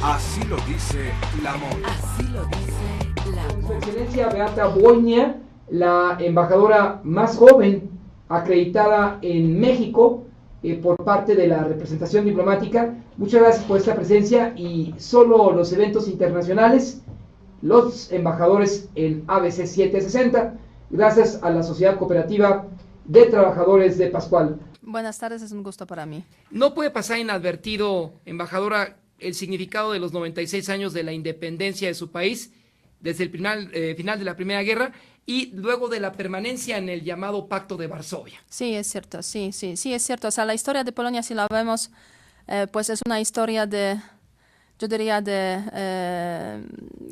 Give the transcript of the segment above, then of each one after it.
Así lo dice la moda. Así lo dice la Su moda. excelencia Beata Boña, la embajadora más joven acreditada en México por parte de la representación diplomática. Muchas gracias por esta presencia y solo los eventos internacionales, los embajadores en ABC 760, gracias a la Sociedad Cooperativa de Trabajadores de Pascual. Buenas tardes, es un gusto para mí. No puede pasar inadvertido, embajadora, el significado de los 96 años de la independencia de su país, desde el final de la Primera Guerra y luego de la permanencia en el llamado Pacto de Varsovia. Sí, es cierto, sí, es cierto. O sea, la historia de Polonia, si la vemos, pues es una historia yo diría,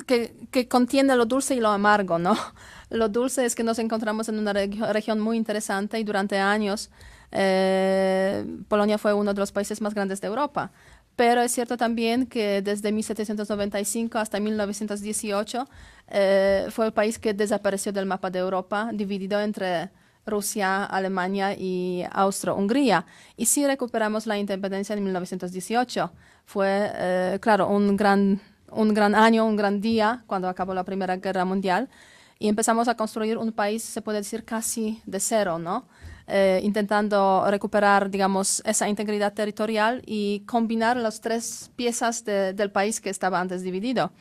que contiene lo dulce y lo amargo, ¿no? Lo dulce es que nos encontramos en una región muy interesante y durante años Polonia fue uno de los países más grandes de Europa. Pero es cierto también que desde 1795 hasta 1918 fue el país que desapareció del mapa de Europa, dividido entre Rusia, Alemania y Austro-Hungría. Y si recuperamos la independencia en 1918, fue, claro, un gran año, un gran día cuando acabó la Primera Guerra Mundial y empezamos a construir un país, se puede decir, casi de cero, ¿no? Intentando recuperar, digamos, esa integridad territorial y combinar las tres piezas del país que estaba antes dividido.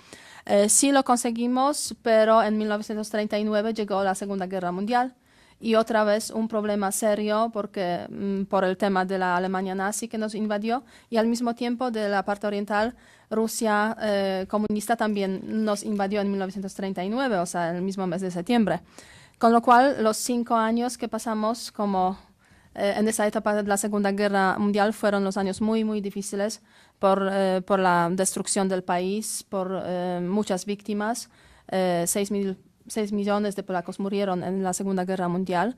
Sí lo conseguimos, pero en 1939 llegó la Segunda Guerra Mundial y otra vez un problema serio porque, por el tema de la Alemania nazi que nos invadió y al mismo tiempo de la parte oriental, Rusia comunista también nos invadió en 1939, o sea, en el mismo mes de septiembre. Con lo cual, los 5 años que pasamos en esa etapa de la Segunda Guerra Mundial fueron los años muy, muy difíciles por la destrucción del país, por muchas víctimas. 6 millones de polacos murieron en la Segunda Guerra Mundial.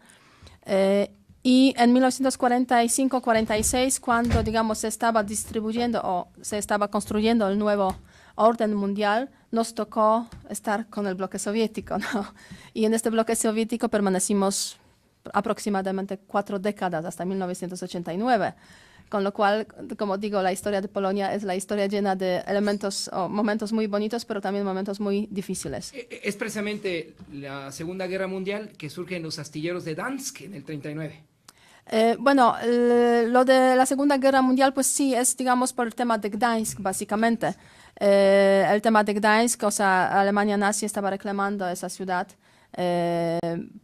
Y en 1945-46, cuando, digamos, se estaba distribuyendo o se estaba construyendo el nuevo orden mundial, nos tocó estar con el bloque soviético, ¿no? Y en este bloque soviético permanecimos aproximadamente 4 décadas, hasta 1989. Con lo cual, como digo, la historia de Polonia es la historia llena de elementos o momentos muy bonitos, pero también momentos muy difíciles. Es precisamente la Segunda Guerra Mundial que surge en los astilleros de Dansk en el 39. Bueno, lo de la Segunda Guerra Mundial, pues sí, es, digamos, por el tema de Gdańsk, básicamente. El tema de Gdańsk, o sea, Alemania nazi estaba reclamando esa ciudad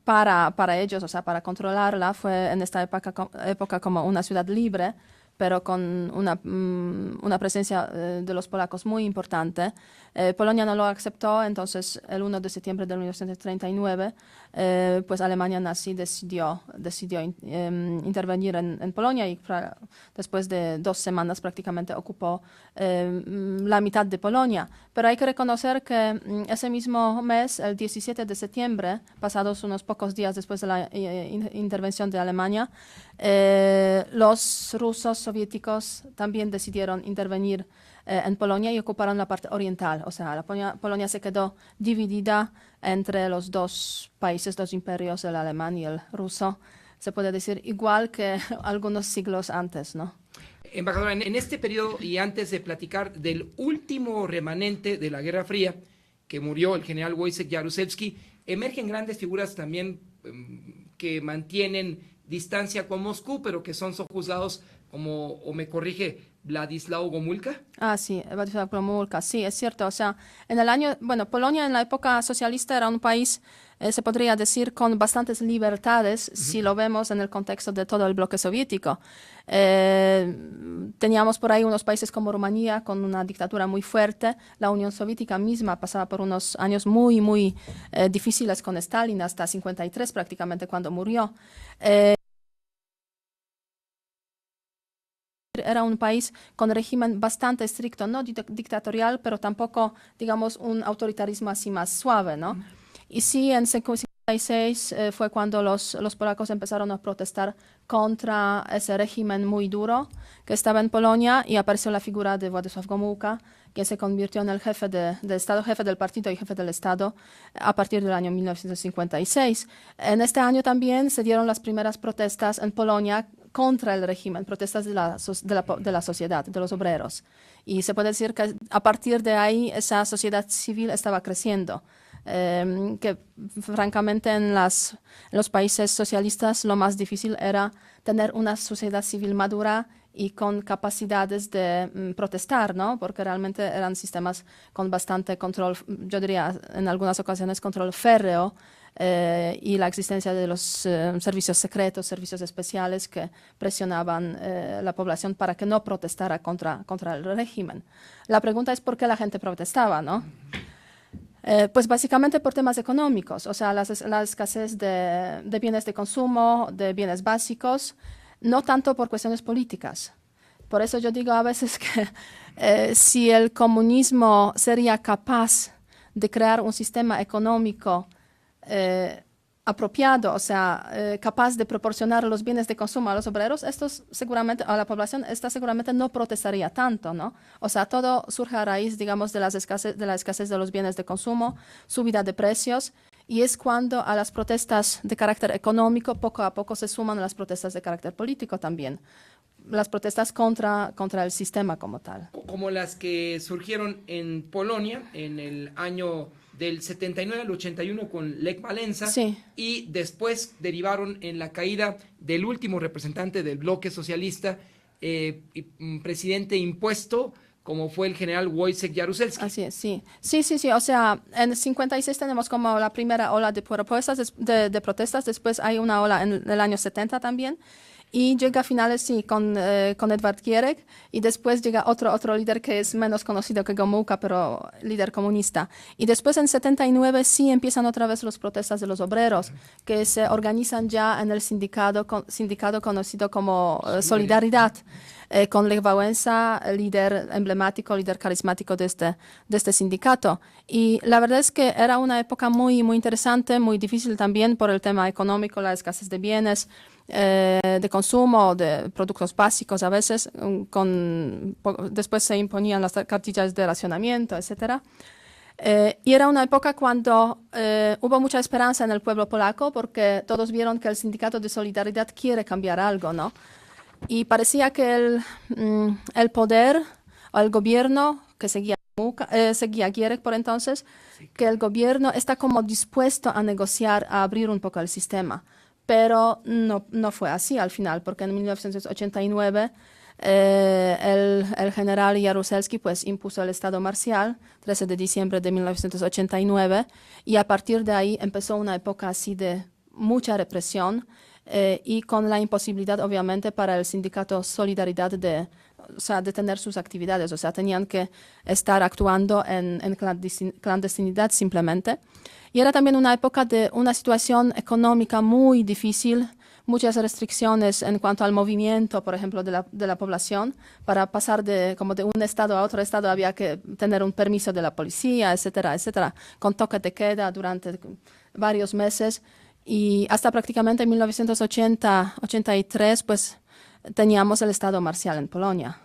para ellos, o sea, para controlarla. Fue en esta época como una ciudad libre, pero con una presencia de los polacos muy importante. Polonia no lo aceptó, entonces el 1 de septiembre de 1939, pues Alemania nazi decidió intervenir en Polonia y después de 2 semanas prácticamente ocupó la mitad de Polonia. Pero hay que reconocer que ese mismo mes, el 17 de septiembre, pasados unos pocos días después de la intervención de Alemania, los rusos soviéticos también decidieron intervenir en Polonia y ocuparon la parte oriental. O sea, Polonia se quedó dividida entre los 2 países, 2 imperios, el alemán y el ruso. Se puede decir igual que algunos siglos antes, ¿no? Embajadora, en este periodo y antes de platicar del último remanente de la Guerra Fría, que murió el general Wojciech Jaruzelski, emergen grandes figuras también que mantienen distancia con Moscú, pero que son sojuzgados como, o me corrige, Vladislav Gomulka. Ah, sí, Vladislav Gomulka, sí, es cierto. O sea, Polonia en la época socialista era un país, se podría decir, con bastantes libertades, si lo vemos en el contexto de todo el bloque soviético. Teníamos por ahí unos países como Rumanía, con una dictadura muy fuerte. La Unión Soviética misma pasaba por unos años muy, muy difíciles con Stalin, hasta 53 prácticamente, cuando murió. Era un país con régimen bastante estricto, no dictatorial, pero tampoco, digamos, un autoritarismo así más suave, ¿no? Y sí, en 1956 fue cuando los polacos empezaron a protestar contra ese régimen muy duro que estaba en Polonia y apareció la figura de Władysław Gomułka, que se convirtió en el jefe del Estado, jefe del partido y jefe del Estado a partir del año 1956. En este año también se dieron las primeras protestas en Polonia contra el régimen, protestas de la sociedad, de los obreros. Y se puede decir que a partir de ahí esa sociedad civil estaba creciendo. Que francamente en los países socialistas lo más difícil era tener una sociedad civil madura y con capacidades de protestar, ¿no? Porque realmente eran sistemas con bastante control, yo diría en algunas ocasiones control férreo, y la existencia de los servicios secretos, servicios especiales que presionaban la población para que no protestara contra el régimen. La pregunta es por qué la gente protestaba, ¿no? Pues básicamente por temas económicos, o sea, la escasez de bienes de consumo, de bienes básicos, no tanto por cuestiones políticas. Por eso yo digo a veces que si el comunismo sería capaz de crear un sistema económico apropiado, o sea, capaz de proporcionar los bienes de consumo a los obreros, a la población, esta seguramente no protestaría tanto, ¿no? O sea, todo surge a raíz, digamos, de la escasez de los bienes de consumo, subida de precios, y es cuando a las protestas de carácter económico poco a poco se suman las protestas de carácter político también, las protestas contra el sistema como tal. Como las que surgieron en Polonia en el año del 79 al 81 con Lech Walesa, sí, y después derivaron en la caída del último representante del bloque socialista, presidente impuesto, como fue el general Wojciech Jaruzelski. Así es, sí. Sí. O sea, en 56 tenemos como la primera ola de protestas, después hay una ola en el año 70 también. Y llega a finales, sí, con Edward Gierek, y después llega otro líder que es menos conocido que Gomułka, pero líder comunista. Y después en 79 sí empiezan otra vez las protestas de los obreros, que se organizan ya en el sindicato conocido como Solidaridad, con Lech Wałęsa, líder emblemático, líder carismático de este sindicato. Y la verdad es que era una época muy, muy interesante, muy difícil también por el tema económico, la escasez de bienes, de consumo, de productos básicos a veces, después se imponían las cartillas de racionamiento, etc. Y era una época cuando hubo mucha esperanza en el pueblo polaco porque todos vieron que el sindicato de Solidaridad quiere cambiar algo, ¿no? Y parecía que el poder o el gobierno que seguía Gierek por entonces, que el gobierno está como dispuesto a negociar, a abrir un poco el sistema. Pero no fue así al final, porque en 1989 el general Jaruzelski pues impuso el estado marcial, 13 de diciembre de 1989, y a partir de ahí empezó una época así de mucha represión y con la imposibilidad obviamente para el sindicato Solidaridad de tener sus actividades, o sea, tenían que estar actuando en clandestinidad simplemente. Y era también una época de una situación económica muy difícil, muchas restricciones en cuanto al movimiento, por ejemplo, de la población. Para pasar de un estado a otro estado había que tener un permiso de la policía, etcétera, etcétera, con toque de queda durante varios meses. Y hasta prácticamente 1980-83, pues teníamos el estado marcial en Polonia.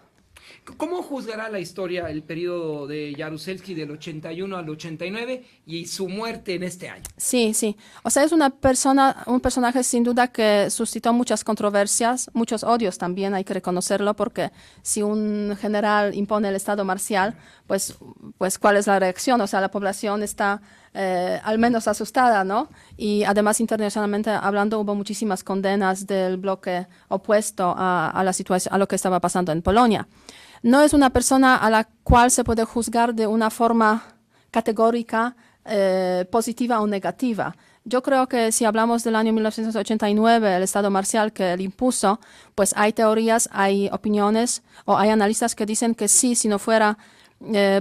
¿Cómo juzgará la historia el periodo de Jaruzelski del 81 al 89 y su muerte en este año? Sí. O sea, es un personaje sin duda que suscitó muchas controversias, muchos odios también, hay que reconocerlo, porque si un general impone el estado marcial, pues ¿cuál es la reacción? O sea, la población está al menos asustada, ¿no? Y además, internacionalmente hablando, hubo muchísimas condenas del bloque opuesto a la situación, a lo que estaba pasando en Polonia. No es una persona a la cual se puede juzgar de una forma categórica, positiva o negativa. Yo creo que si hablamos del año 1989, el estado marcial que él impuso, pues hay teorías, hay opiniones o hay analistas que dicen que sí, si no fuera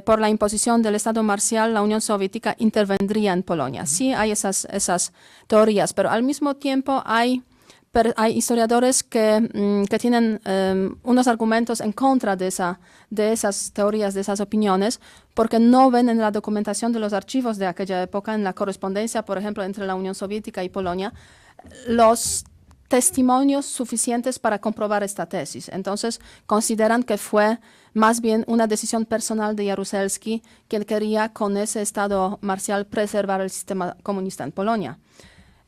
por la imposición del estado marcial, la Unión Soviética intervendría en Polonia. Sí, hay esas teorías, pero al mismo tiempo hay historiadores que tienen unos argumentos en contra de esas teorías, de esas opiniones, porque no ven en la documentación de los archivos de aquella época, en la correspondencia, por ejemplo, entre la Unión Soviética y Polonia, los testimonios suficientes para comprobar esta tesis. Entonces, consideran que fue más bien una decisión personal de Jaruzelski, quien quería con ese estado marcial preservar el sistema comunista en Polonia.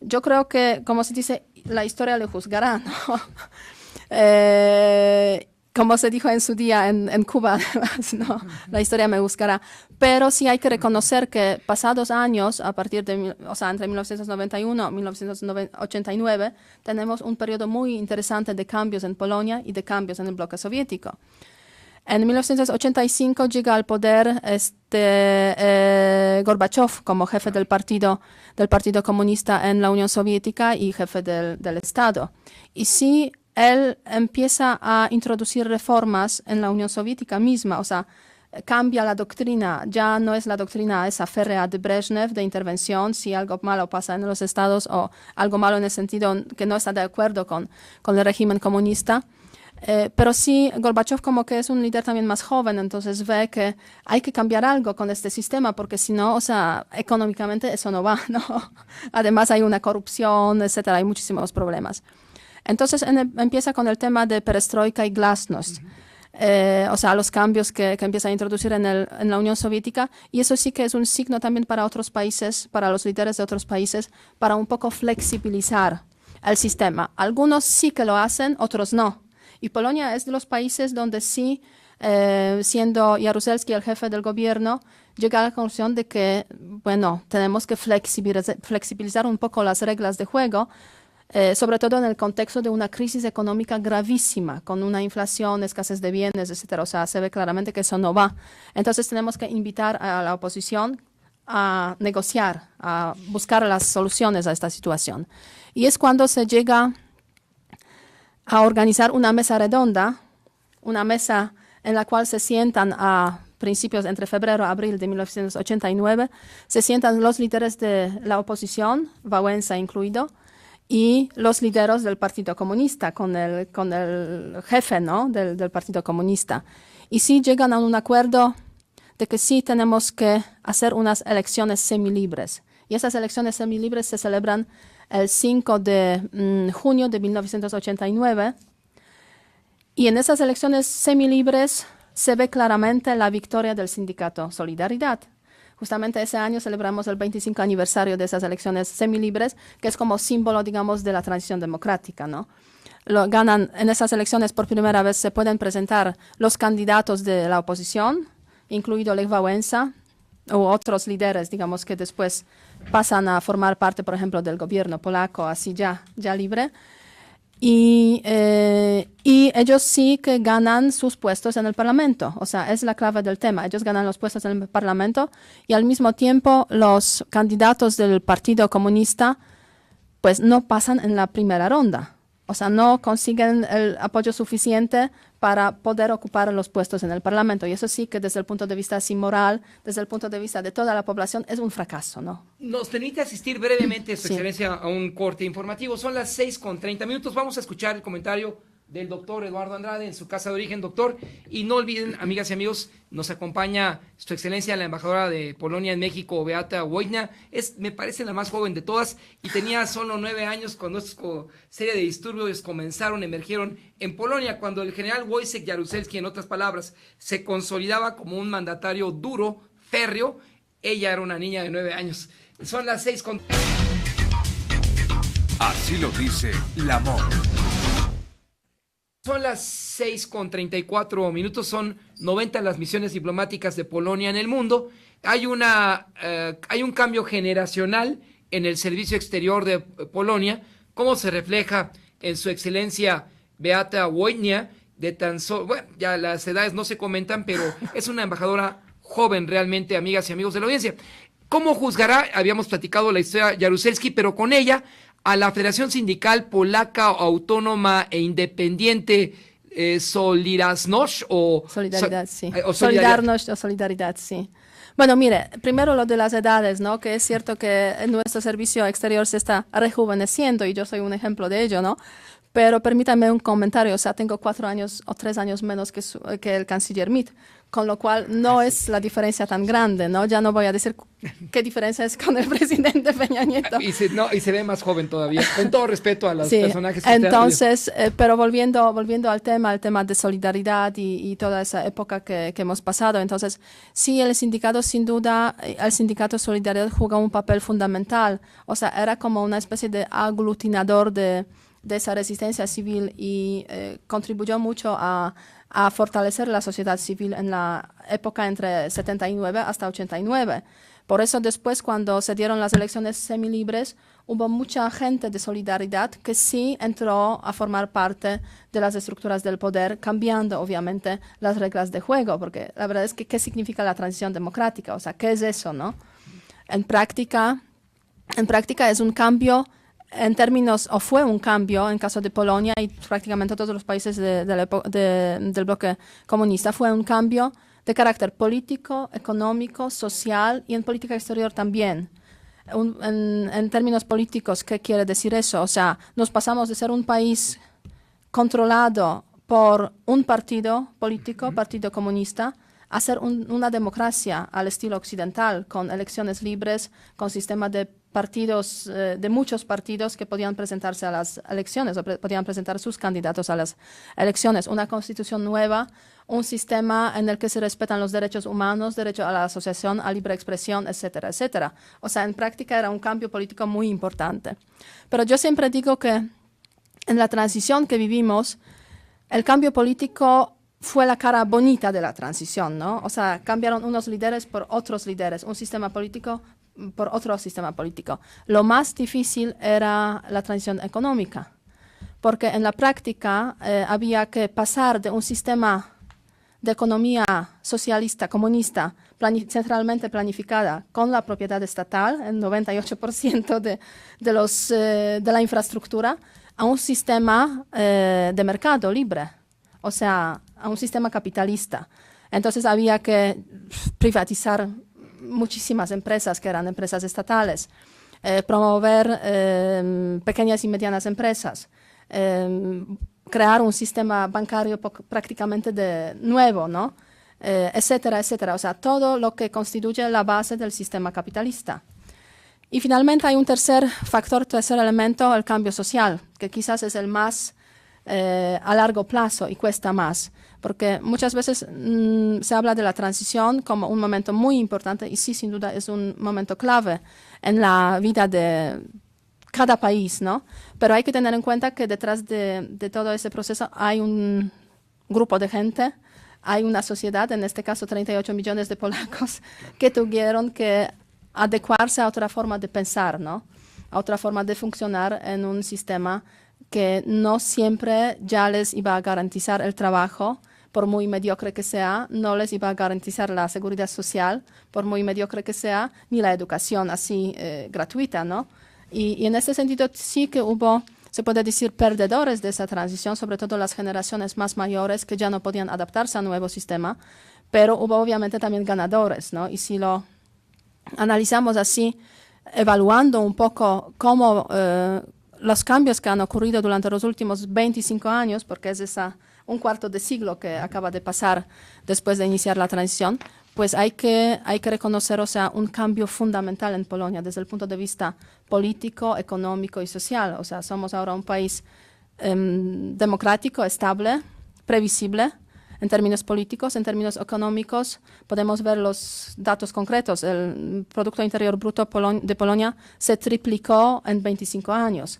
Yo creo que, como se dice, la historia le juzgará, ¿no? Como se dijo en su día en Cuba, no, la historia me buscará. Pero sí hay que reconocer que pasados años, a partir de, o sea, entre 1991 y 1989, tenemos un periodo muy interesante de cambios en Polonia y de cambios en el bloque soviético. En 1985 llega al poder Gorbachov como jefe del Partido Comunista en la Unión Soviética y jefe del Estado. Y sí, él empieza a introducir reformas en la Unión Soviética misma, o sea, cambia la doctrina, ya no es la doctrina esa férrea de Brezhnev de intervención, si algo malo pasa en los estados o algo malo en el sentido que no está de acuerdo con el régimen comunista. Pero sí, Gorbachov como que es un líder también más joven, entonces ve que hay que cambiar algo con este sistema, porque si no, o sea, económicamente eso no va, ¿no? Además hay una corrupción, etcétera, hay muchísimos problemas. Entonces empieza con el tema de perestroika y glasnost, o sea, los cambios que empieza a introducir en la Unión Soviética, y eso sí que es un signo también para otros países, para los líderes de otros países, para un poco flexibilizar el sistema. Algunos sí que lo hacen, otros no. Y Polonia es de los países donde sí, siendo Jaruzelski el jefe del gobierno, llega a la conclusión de que, bueno, tenemos que flexibilizar un poco las reglas de juego, sobre todo en el contexto de una crisis económica gravísima, con una inflación, escasez de bienes, etcétera. O sea, se ve claramente que eso no va. Entonces tenemos que invitar a la oposición a negociar, a buscar las soluciones a esta situación. Y es cuando se llega a organizar una mesa redonda, una mesa en la cual se sientan a principios entre febrero y abril de 1989, se sientan los líderes de la oposición, Wałęsa incluido, y los líderes del Partido Comunista, con el jefe, ¿no?, del Partido Comunista. Y sí llegan a un acuerdo de que sí tenemos que hacer unas elecciones semilibres. Y esas elecciones semilibres se celebran el 5 de junio de 1989. Y en esas elecciones semilibres se ve claramente la victoria del sindicato Solidaridad. Justamente ese año celebramos el 25 aniversario de esas elecciones semilibres, que es como símbolo, digamos, de la transición democrática, ¿no? Ganan en esas elecciones por primera vez, se pueden presentar los candidatos de la oposición, incluido Lech Wałęsa, u otros líderes, digamos, que después pasan a formar parte, por ejemplo, del gobierno polaco, así ya libre. Y ellos sí que ganan sus puestos en el Parlamento. O sea, es la clave del tema. Ellos ganan los puestos en el Parlamento y al mismo tiempo los candidatos del Partido Comunista pues no pasan en la primera ronda. O sea, no consiguen el apoyo suficiente para poder ocupar los puestos en el Parlamento. Y eso sí que desde el punto de vista así moral, desde el punto de vista de toda la población, es un fracaso, ¿no? Nos permite asistir brevemente, Su Sí. Excelencia, a un corte informativo. Son las 6:30. Vamos a escuchar el comentario del doctor Eduardo Andrade en su casa de origen, doctor. Y no olviden, amigas y amigos, nos acompaña Su Excelencia, la embajadora de Polonia en México, Beata Wojna. Me parece la más joven de todas y tenía solo 9 años cuando esta serie de disturbios emergieron en Polonia, cuando el general Wojciech Jaruzelski, en otras palabras, se consolidaba como un mandatario duro, férreo. Ella era una niña de 9 años. Son las 6 con... Así lo dice la MON. Son las 6:34. Son 90 las misiones diplomáticas de Polonia en el mundo. Hay un cambio generacional en el servicio exterior de Polonia, como se refleja en Su Excelencia Beata Wojna, bueno, ya las edades no se comentan, pero es una embajadora joven realmente, amigas y amigos de la audiencia. ¿Cómo juzgará? Habíamos platicado la historia de Jaruzelski, pero con ella a la Federación Sindical Polaca Autónoma e Independiente Solidarność o Solidaridad, sí. o Solidarność o Solidaridad, sí. Bueno, mire, primero lo de las edades, ¿no? Que es cierto que nuestro servicio exterior se está rejuveneciendo y yo soy un ejemplo de ello, ¿no? Pero permítame un comentario, o sea, tengo 4 años o 3 años menos que el canciller Mitt, con lo cual no es la diferencia tan grande, ¿no? Ya no voy a decir qué diferencia es con el presidente Peña Nieto. Y se ve más joven todavía, con todo respeto a los Sí, personajes. Que entonces, pero volviendo al tema de solidaridad y toda esa época que hemos pasado, entonces, sí, el sindicato, sin duda, el sindicato Solidaridad jugó un papel fundamental, o sea, era como una especie de aglutinador de de esa resistencia civil y contribuyó mucho a fortalecer la sociedad civil en la época entre 79 hasta 89. Por eso después, cuando se dieron las elecciones semilibres, hubo mucha gente de solidaridad que sí entró a formar parte de las estructuras del poder, cambiando obviamente las reglas de juego, porque la verdad es que ¿qué significa la transición democrática? O sea, ¿qué es eso, no? En práctica es un cambio en términos, o fue un cambio en caso de Polonia y prácticamente todos los países del bloque comunista, fue un cambio de carácter político, económico, social y en política exterior también. En términos políticos, ¿qué quiere decir eso? O sea, nos pasamos de ser un país controlado por un partido político, Partido Comunista, a ser una democracia al estilo occidental, con elecciones libres, con sistema de partidos, de muchos partidos que podían presentarse a las elecciones o podían presentar sus candidatos a las elecciones. Una constitución nueva, un sistema en el que se respetan los derechos humanos, derecho a la asociación, a libre expresión, etcétera, etcétera. O sea, en práctica era un cambio político muy importante. Pero yo siempre digo que en la transición que vivimos, el cambio político fue la cara bonita de la transición, ¿no? O sea, cambiaron unos líderes por otros líderes, un sistema político por otro sistema político. Lo más difícil era la transición económica, porque en la práctica había que pasar de un sistema de economía socialista, comunista, centralmente planificada, con la propiedad estatal, el 98% de la infraestructura, a un sistema de mercado libre, o sea, a un sistema capitalista. Entonces había que privatizar muchísimas empresas que eran empresas estatales, promover pequeñas y medianas empresas, crear un sistema bancario prácticamente nuevo, ¿no? Etcétera, etcétera. O sea, todo lo que constituye la base del sistema capitalista. Y finalmente hay un tercer factor, tercer elemento, el cambio social, que quizás es el más a largo plazo y cuesta más, porque muchas veces se habla de la transición como un momento muy importante y sí, sin duda, es un momento clave en la vida de cada país, ¿no? Pero hay que tener en cuenta que detrás de todo ese proceso hay un grupo de gente, hay una sociedad, en este caso 38 millones de polacos, que tuvieron que adecuarse a otra forma de pensar, ¿no? A otra forma de funcionar en un sistema que no siempre ya les iba a garantizar el trabajo, por muy mediocre que sea, no les iba a garantizar la seguridad social, por muy mediocre que sea, ni la educación así gratuita, ¿no? Y en este sentido sí que hubo, se puede decir, perdedores de esa transición, sobre todo las generaciones más mayores que ya no podían adaptarse al nuevo sistema, pero hubo obviamente también ganadores, ¿no? Y si lo analizamos así, evaluando un poco cómo los cambios que han ocurrido durante los últimos 25 años, porque es un cuarto de siglo que acaba de pasar después de iniciar la transición, pues hay que reconocer, o sea, un cambio fundamental en Polonia desde el punto de vista político, económico y social. O sea, somos ahora un país democrático, estable, previsible en términos políticos, en términos económicos. Podemos ver los datos concretos. El Producto Interior Bruto de Polonia se triplicó en 25 años.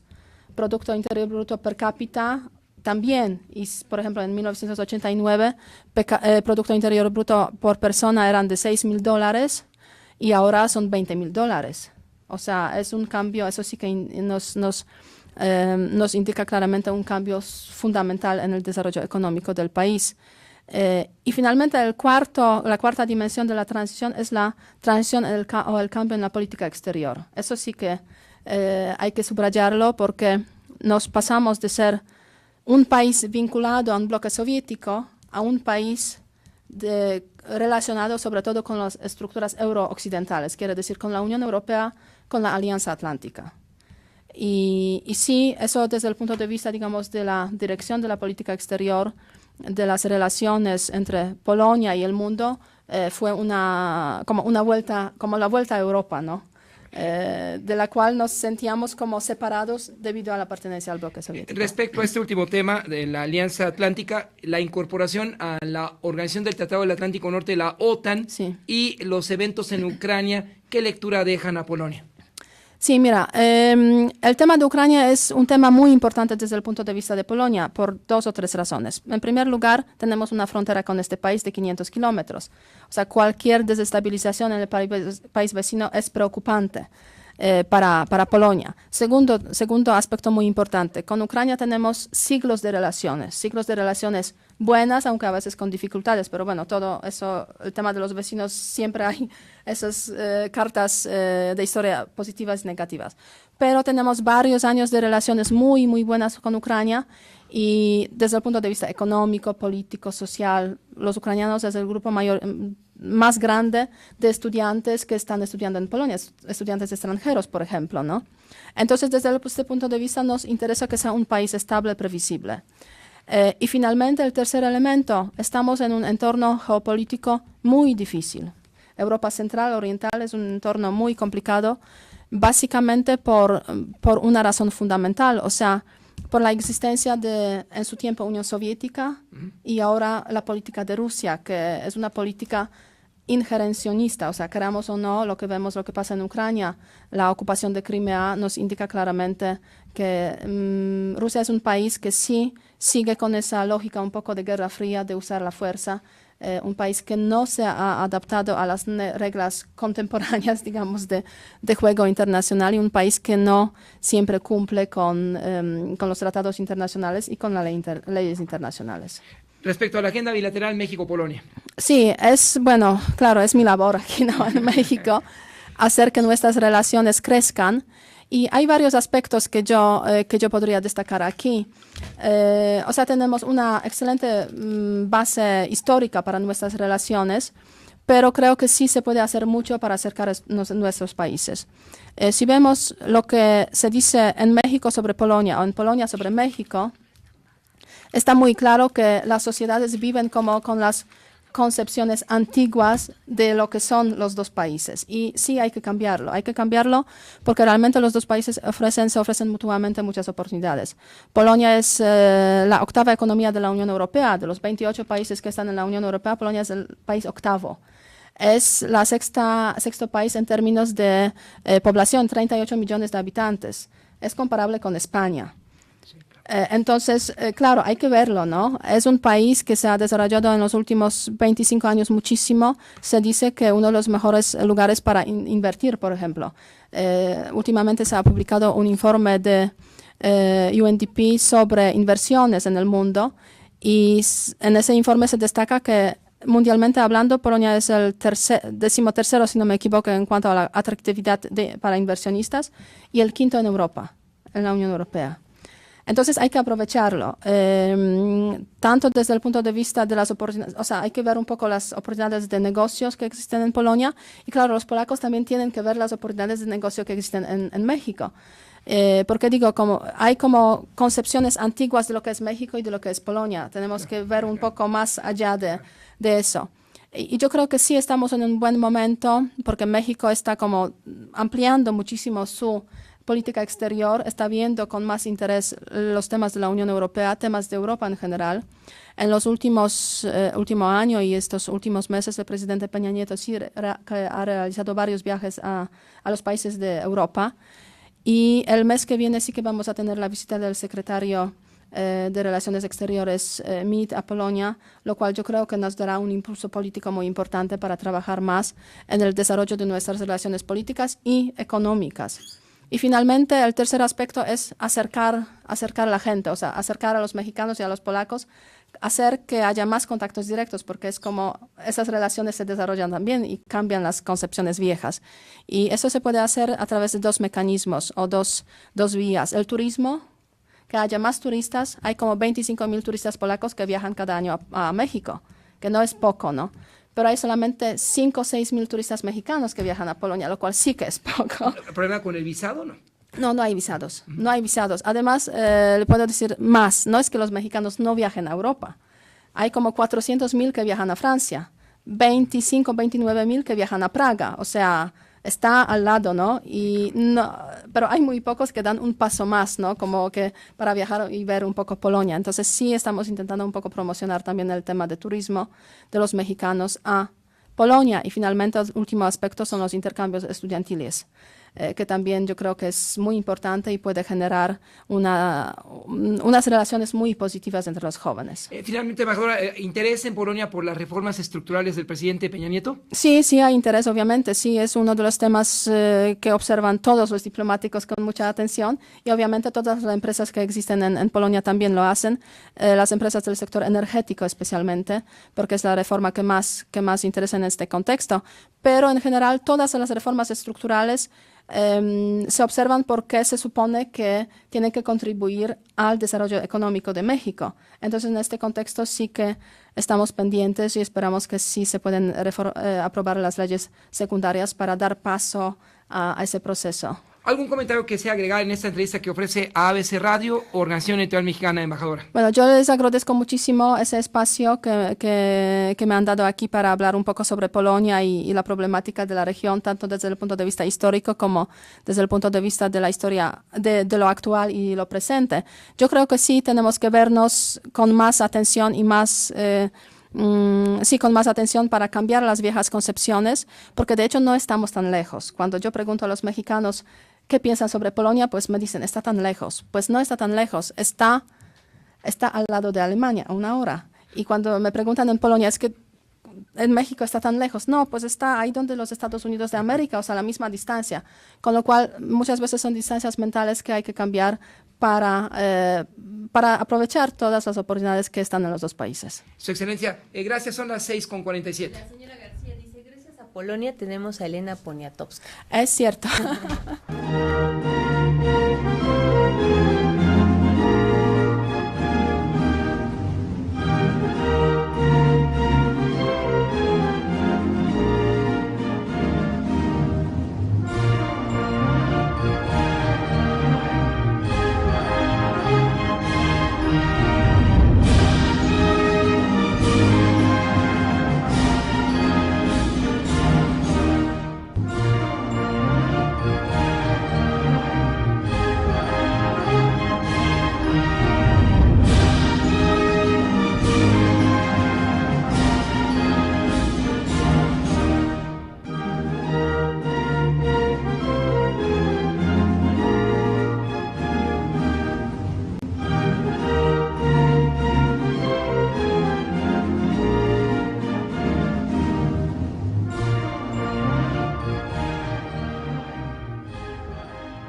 Producto Interior Bruto per cápita también, y por ejemplo en 1989 Producto Interior Bruto por persona eran de $6,000 y ahora son $20,000. O sea, es un cambio, eso sí que nos indica claramente un cambio fundamental en el desarrollo económico del país. Y finalmente la cuarta dimensión de la transición es la transición o el cambio en la política exterior. Eso sí que hay que subrayarlo porque nos pasamos de ser un país vinculado a un bloque soviético a un país relacionado sobre todo con las estructuras euro-occidentales, quiere decir con la Unión Europea, con la Alianza Atlántica. Y sí, eso desde el punto de vista, digamos, de la dirección de la política exterior, de las relaciones entre Polonia y el mundo, fue como la vuelta a Europa, ¿no? De la cual nos sentíamos como separados debido a la pertenencia al bloque soviético. Respecto a este último tema de la Alianza Atlántica, la incorporación a la Organización del Tratado del Atlántico Norte, la OTAN, sí, y los eventos en Ucrania, ¿qué lectura dejan a Polonia? Sí, mira, el tema de Ucrania es un tema muy importante desde el punto de vista de Polonia por 2 o 3 razones. En primer lugar, tenemos una frontera con este país de 500 kilómetros. O sea, cualquier desestabilización en el país vecino es preocupante para Polonia. Segundo aspecto muy importante, con Ucrania tenemos siglos de relaciones buenas, aunque a veces con dificultades, pero bueno, todo eso, el tema de los vecinos, siempre hay esas cartas de historia positivas y negativas. Pero tenemos varios años de relaciones muy, muy buenas con Ucrania y desde el punto de vista económico, político, social, los ucranianos es el grupo más grande de estudiantes que están estudiando en Polonia, estudiantes extranjeros, por ejemplo, ¿no? Entonces, desde este punto de vista, nos interesa que sea un país estable, previsible. Y finalmente, el tercer elemento, estamos en un entorno geopolítico muy difícil. Europa Central, Oriental es un entorno muy complicado, básicamente por una razón fundamental, o sea, por la existencia de, en su tiempo, Unión Soviética y ahora la política de Rusia, que es una política injerencionista, o sea, queramos o no, lo que vemos, lo que pasa en Ucrania, la ocupación de Crimea nos indica claramente que Rusia es un país que sí sigue con esa lógica un poco de guerra fría, de usar la fuerza, un país que no se ha adaptado a las reglas contemporáneas, digamos, de juego internacional y un país que no siempre cumple con los tratados internacionales y con las leyes internacionales. Respecto a la agenda bilateral México-Polonia. Sí, bueno, claro, es mi labor aquí, ¿no? En México, hacer que nuestras relaciones crezcan. Y hay varios aspectos que yo podría destacar aquí. O sea, tenemos una excelente base histórica para nuestras relaciones, pero creo que sí se puede hacer mucho para acercar nuestros países. Si vemos lo que se dice en México sobre Polonia o en Polonia sobre México, está muy claro que las sociedades viven como con las concepciones antiguas de lo que son los dos países. Y sí hay que cambiarlo. Hay que cambiarlo porque realmente los dos países se ofrecen mutuamente muchas oportunidades. Polonia es la octava economía de la Unión Europea. De los 28 países que están en la Unión Europea, Polonia es el país octavo. Es la sexto país en términos de población, 38 millones de habitantes. Es comparable con España. Entonces, claro, hay que verlo, ¿no? Es un país que se ha desarrollado en los últimos 25 años muchísimo. Se dice que uno de los mejores lugares para invertir, por ejemplo. Últimamente se ha publicado un informe de UNDP sobre inversiones en el mundo y en ese informe se destaca que mundialmente hablando, Polonia es el 13º, si no me equivoco, en cuanto a la atractividad para inversionistas y el 5º en Europa, en la Unión Europea. Entonces hay que aprovecharlo, tanto desde el punto de vista de las oportunidades, o sea, hay que ver un poco las oportunidades de negocios que existen en Polonia y claro, los polacos también tienen que ver las oportunidades de negocio que existen en México. Porque digo, hay como concepciones antiguas de lo que es México y de lo que es Polonia. Tenemos que ver un poco más allá de eso. Y yo creo que sí estamos en un buen momento porque México está como ampliando muchísimo su política exterior, está viendo con más interés los temas de la Unión Europea, temas de Europa en general. En los último año y estos últimos meses, el presidente Peña Nieto sí ha realizado varios viajes a los países de Europa. Y el mes que viene sí que vamos a tener la visita del secretario de Relaciones Exteriores, Mead, a Polonia, lo cual yo creo que nos dará un impulso político muy importante para trabajar más en el desarrollo de nuestras relaciones políticas y económicas. Y finalmente, el tercer aspecto es acercar a la gente, o sea, acercar a los mexicanos y a los polacos, hacer que haya más contactos directos, porque es como esas relaciones se desarrollan también y cambian las concepciones viejas. Y eso se puede hacer a través de 2 mecanismos o dos vías. El turismo, que haya más turistas. Hay como 25,000 turistas polacos que viajan cada año a México, que no es poco, ¿no? Pero hay solamente 5 o 6 mil turistas mexicanos que viajan a Polonia, lo cual sí que es poco. ¿El problema con el visado, no? No hay visados, no hay visados. Además, le puedo decir más, no es que los mexicanos no viajen a Europa. Hay como 400,000 que viajan a Francia, 29,000 que viajan a Praga, o sea, está al lado, ¿no? Pero hay muy pocos que dan un paso más, ¿no? Como que para viajar y ver un poco Polonia. Entonces sí estamos intentando un poco promocionar también el tema de turismo de los mexicanos a Polonia. Y finalmente el último aspecto son los intercambios estudiantiles. que también yo creo que es muy importante y puede generar unas relaciones muy positivas entre los jóvenes. Finalmente, embajadora, ¿interés en Polonia por las reformas estructurales del presidente Peña Nieto? Sí, sí hay interés, obviamente. Sí, es uno de los temas que observan todos los diplomáticos con mucha atención y obviamente todas las empresas que existen en Polonia también lo hacen, las empresas del sector energético especialmente, porque es la reforma que más interesa en este contexto. Pero en general todas las reformas estructurales se observan porque se supone que tienen que contribuir al desarrollo económico de México. Entonces, en este contexto sí que estamos pendientes y esperamos que sí se pueden aprobar las leyes secundarias para dar paso a ese proceso. ¿Algún comentario que sea agregar en esta entrevista que ofrece a ABC Radio o Organización Editorial Mexicana, embajadora? Bueno, yo les agradezco muchísimo ese espacio que me han dado aquí para hablar un poco sobre Polonia y la problemática de la región, tanto desde el punto de vista histórico como desde el punto de vista de la historia, de lo actual y lo presente. Yo creo que sí tenemos que vernos con más atención y más... con más atención para cambiar las viejas concepciones, porque de hecho no estamos tan lejos. Cuando yo pregunto a los mexicanos qué piensan sobre Polonia, pues me dicen, está tan lejos. Pues no está tan lejos, está al lado de Alemania, a 1 hora. Y cuando me preguntan en Polonia, es que en México está tan lejos. No, pues está ahí donde los Estados Unidos de América, o sea, a la misma distancia. Con lo cual, muchas veces son distancias mentales que hay que cambiar para aprovechar todas las oportunidades que están en los dos países. Su Excelencia, gracias, son las 6:47. La señora García dice, gracias a Polonia tenemos a Elena Poniatowska. Es cierto.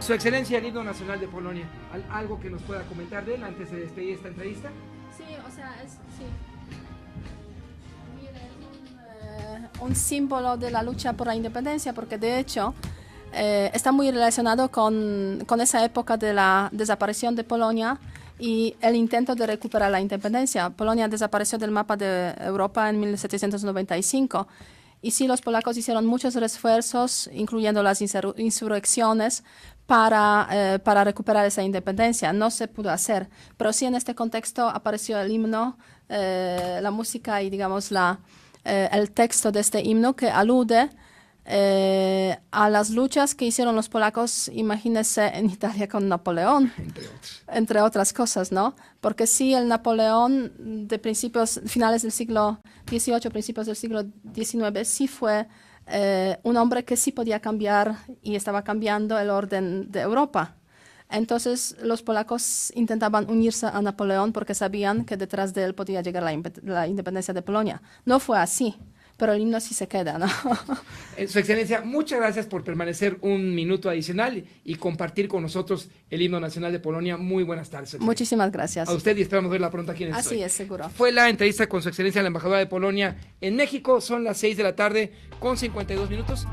Su Excelencia, el himno nacional de Polonia, ¿algo que nos pueda comentar de él antes de despedir esta entrevista? Sí, o sea, sí. Mire, es un símbolo de la lucha por la independencia, porque de hecho está muy relacionado con esa época de la desaparición de Polonia y el intento de recuperar la independencia. Polonia desapareció del mapa de Europa en 1795. Y sí, los polacos hicieron muchos esfuerzos, incluyendo las insurrecciones, para recuperar esa independencia. No se pudo hacer, pero sí en este contexto apareció el himno, la música y, digamos, el texto de este himno que alude a las luchas que hicieron los polacos, imagínense, en Italia con Napoleón, entre otras cosas, ¿no? Porque sí, el Napoleón de finales del siglo XVIII, principios del siglo XIX, sí fue un hombre que sí podía cambiar y estaba cambiando el orden de Europa. Entonces los polacos intentaban unirse a Napoleón porque sabían que detrás de él podía llegar la independencia de Polonia. No fue así. Pero el himno sí se queda, ¿no? Su Excelencia, muchas gracias por permanecer un minuto adicional y compartir con nosotros el himno nacional de Polonia. Muy buenas tardes. Muchísimas gracias. A usted y esperamos verla pronto aquí en el Así es, seguro. Fue la entrevista con Su Excelencia, la embajadora de Polonia en México. Son las 6 de la tarde con 52 minutos.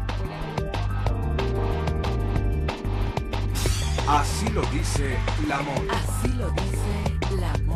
Así lo dice la moda. Así lo dice la moda.